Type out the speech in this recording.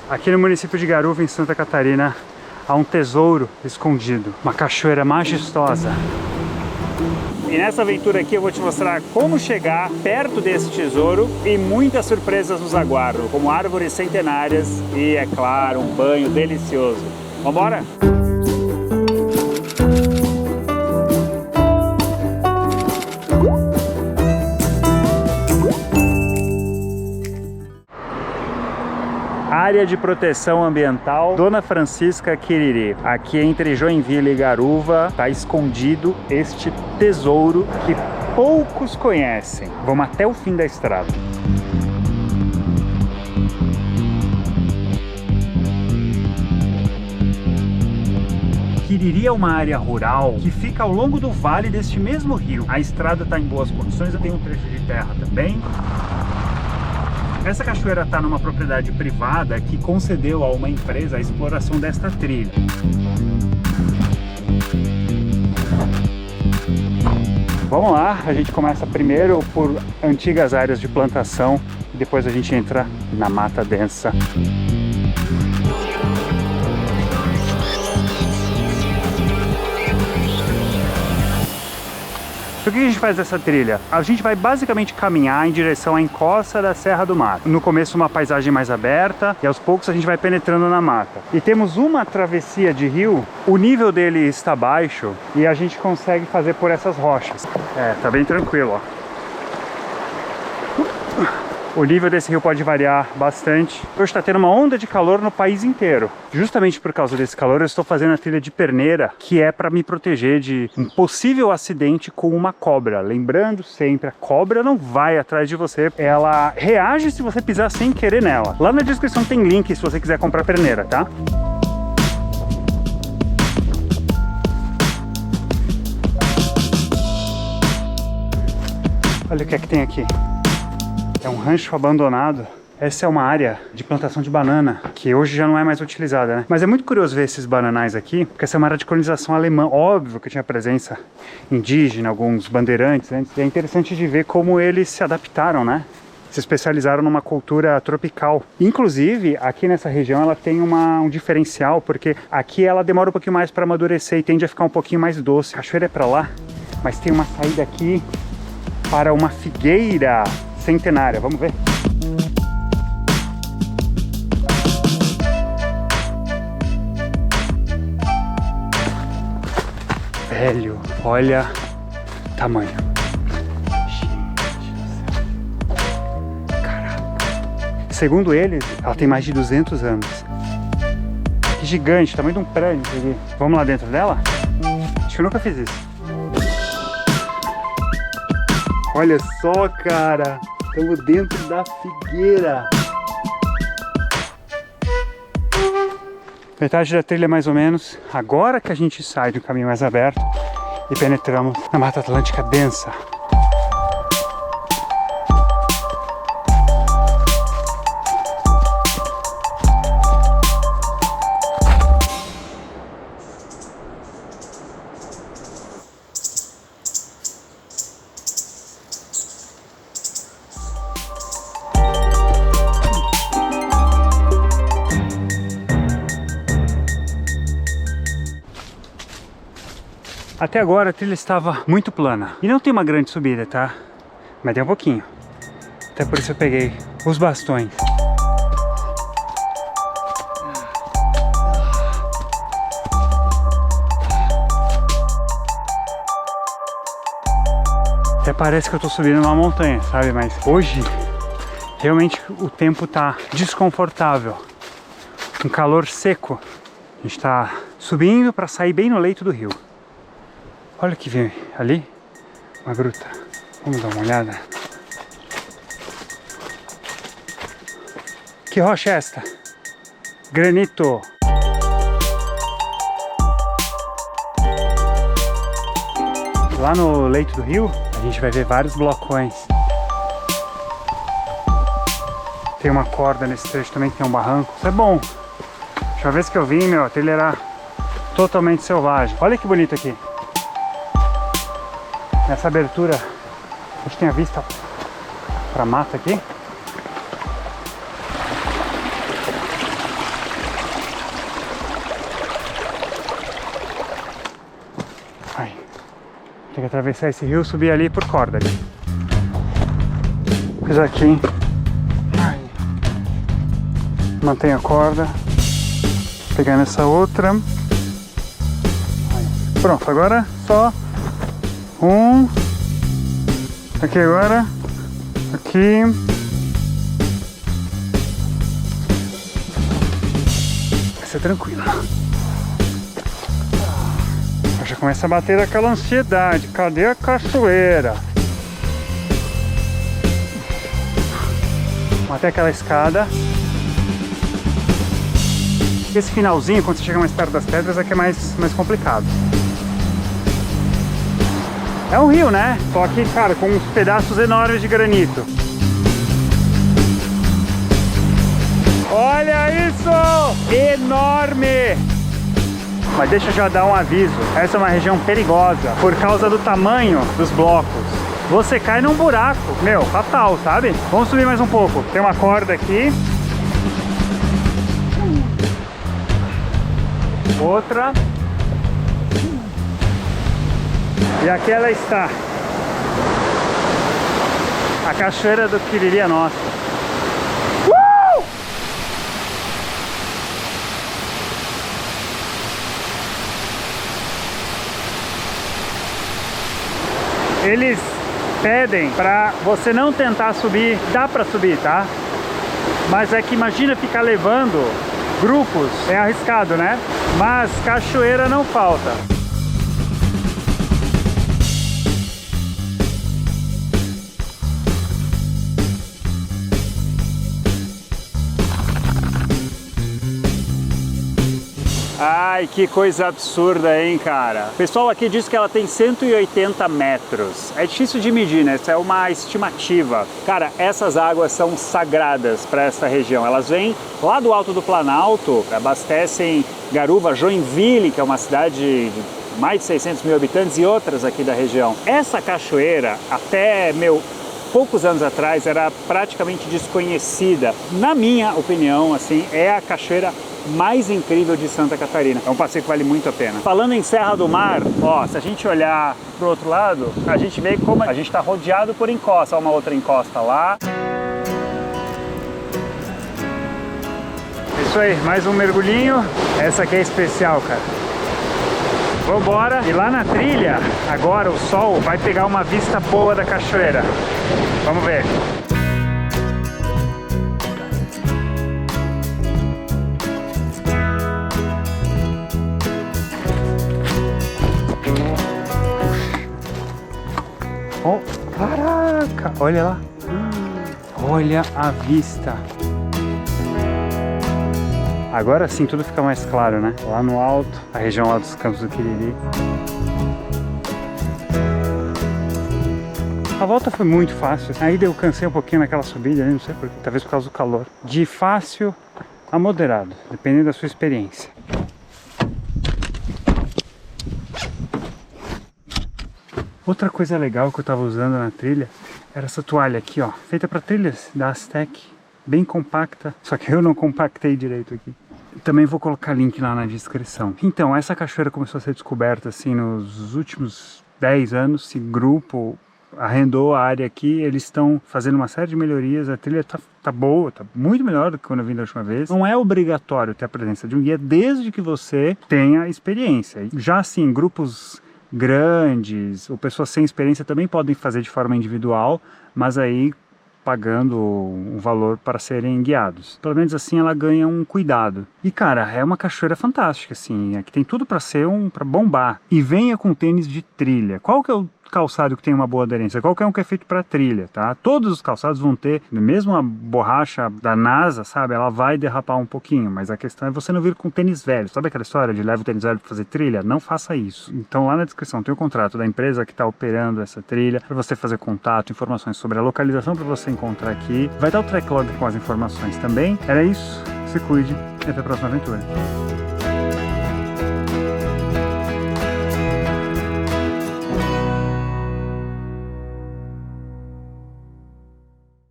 Aqui no município de Garuva, em Santa Catarina, há um tesouro escondido, uma cachoeira majestosa. E nessa aventura aqui eu vou te mostrar como chegar perto desse tesouro e muitas surpresas nos aguardam, como árvores centenárias e, é claro, um banho delicioso. Vambora? Área de proteção ambiental Dona Francisca Quiriri. Aqui entre Joinville e Garuva está escondido este tesouro que poucos conhecem. Vamos até o fim da estrada. Quiriri é uma área rural que fica ao longo do vale deste mesmo rio. A estrada está em boas condições, tem um trecho de terra também. Essa cachoeira está numa propriedade privada que concedeu a uma empresa a exploração desta trilha. Vamos lá, a gente começa primeiro por antigas áreas de plantação e depois a gente entra na mata densa. O que a gente faz dessa trilha? A gente vai basicamente caminhar em direção à encosta da Serra do Mar. No começo uma paisagem mais aberta e aos poucos a gente vai penetrando na mata. E temos uma travessia de rio, o nível dele está baixo e a gente consegue fazer por essas rochas. Tá bem tranquilo, ó. O nível desse rio pode variar bastante. Hoje está tendo uma onda de calor no país inteiro. Justamente por causa desse calor, eu estou fazendo a trilha de perneira, que é para me proteger de um possível acidente com uma cobra. Lembrando sempre, a cobra não vai atrás de você. Ela reage se você pisar sem querer nela. Lá na descrição tem link se você quiser comprar perneira, tá? Olha o que é que tem aqui. É um rancho abandonado. Essa é uma área de plantação de banana, que hoje já não é mais utilizada, né? Mas é muito curioso ver esses bananais aqui, porque essa é uma área de colonização alemã. Óbvio que tinha presença indígena, alguns bandeirantes antes. E é interessante de ver como eles se adaptaram, né? Se especializaram numa cultura tropical. Inclusive, aqui nessa região ela tem um diferencial, porque aqui ela demora um pouquinho mais para amadurecer e tende a ficar um pouquinho mais doce. A cachoeira é para lá, mas tem uma saída aqui para uma figueira centenária. Vamos ver? Velho, olha o tamanho. Gente do céu. Caraca. Segundo eles, ela tem mais de 200 anos. Que gigante, tamanho de um prédio aqui. Vamos lá dentro dela? Acho que eu nunca fiz isso. Olha só, cara. Estamos dentro da figueira. Metade da trilha mais ou menos. Agora que a gente sai de um caminho mais aberto e penetramos na Mata Atlântica densa. Até agora a trilha estava muito plana. E não tem uma grande subida, tá? Mas tem um pouquinho. Até por isso eu peguei os bastões. Até parece que eu tô subindo uma montanha, sabe? Mas hoje, realmente o tempo tá desconfortável. Um calor seco. A gente tá subindo para sair bem no leito do rio. Olha o que vem ali, uma gruta. Vamos dar uma olhada. Que rocha é esta? Granito. Lá no leito do rio, a gente vai ver vários blocões. Tem uma corda nesse trecho também, que tem um barranco. Isso é bom. A última vez que eu vim, a trilha era totalmente selvagem. Olha que bonito aqui. Nessa abertura, a gente tem a vista para a mata aqui. Tem que atravessar esse rio, subir ali por corda. Coisa aqui. Ai. Mantém a corda. Pegar nessa outra. Aí. Pronto, agora só um. Aqui agora. Aqui. Vai ser tranquilo. Já começa a bater aquela ansiedade. Cadê a cachoeira? Até aquela escada. Esse finalzinho, quando você chega mais perto das pedras, é que é mais complicado. É um rio, né? Só que, cara, com uns pedaços enormes de granito. Olha isso! Enorme! Mas deixa eu já dar um aviso. Essa é uma região perigosa por causa do tamanho dos blocos. Você cai num buraco, meu, fatal, sabe? Vamos subir mais um pouco. Tem uma corda aqui. Outra. E aqui ela está. A cachoeira do Quiriri é nossa. Eles pedem pra você não tentar subir. Dá pra subir, tá? Mas é que imagina ficar levando grupos, é arriscado, né? Mas cachoeira não falta. Ai, que coisa absurda, hein, cara? O pessoal aqui diz que ela tem 180 metros. É difícil de medir, né? Essa é uma estimativa. Cara, essas águas são sagradas para esta região. Elas vêm lá do alto do Planalto, abastecem Garuva, Joinville, que é uma cidade de mais de 600 mil habitantes, e outras aqui da região. Essa cachoeira, até, poucos anos atrás, era praticamente desconhecida. Na minha opinião, assim, é a cachoeira mais incrível de Santa Catarina. É um passeio que vale muito a pena. Falando em Serra do Mar, ó, se a gente olhar pro outro lado, a gente vê como a gente está rodeado por encosta. Ó, uma outra encosta lá. Isso aí, mais um mergulhinho. Essa aqui é especial, cara. Vambora. E lá na trilha, agora o sol vai pegar uma vista boa da cachoeira. Vamos ver. Oh, caraca! Olha lá! Olha a vista! Agora sim tudo fica mais claro, né? Lá no alto, a região lá dos Campos do Quiriri. A volta foi muito fácil. Aí eu cansei um pouquinho naquela subida, não sei porquê, talvez por causa do calor. De fácil a moderado, dependendo da sua experiência. Outra coisa legal que eu tava usando na trilha era essa toalha aqui, ó, feita para trilhas da Aztec, bem compacta, só que eu não compactei direito aqui. Também vou colocar link lá na descrição. Então, essa cachoeira começou a ser descoberta assim nos últimos 10 anos, esse grupo arrendou a área aqui, eles estão fazendo uma série de melhorias, a trilha tá boa, tá muito melhor do que quando eu vim da última vez. Não é obrigatório ter a presença de um guia desde que você tenha experiência. Já assim, grupos grandes ou pessoas sem experiência também podem fazer de forma individual, mas aí pagando um valor para serem guiados. Pelo menos assim ela ganha um cuidado. E cara, é uma cachoeira fantástica, assim, aqui tem tudo para ser para bombar. E venha com tênis de trilha. Qual que é o calçado que tem uma boa aderência? Qualquer um que é feito para trilha, tá? Todos os calçados vão ter, mesmo a borracha da NASA, sabe? Ela vai derrapar um pouquinho, mas a questão é você não vir com tênis velho. Sabe aquela história de leva o tênis velho para fazer trilha? Não faça isso. Então lá na descrição tem o contrato da empresa que está operando essa trilha, para você fazer contato, informações sobre a localização para você encontrar aqui. Vai dar o tracklog com as informações também. Era isso, se cuide e até a próxima aventura.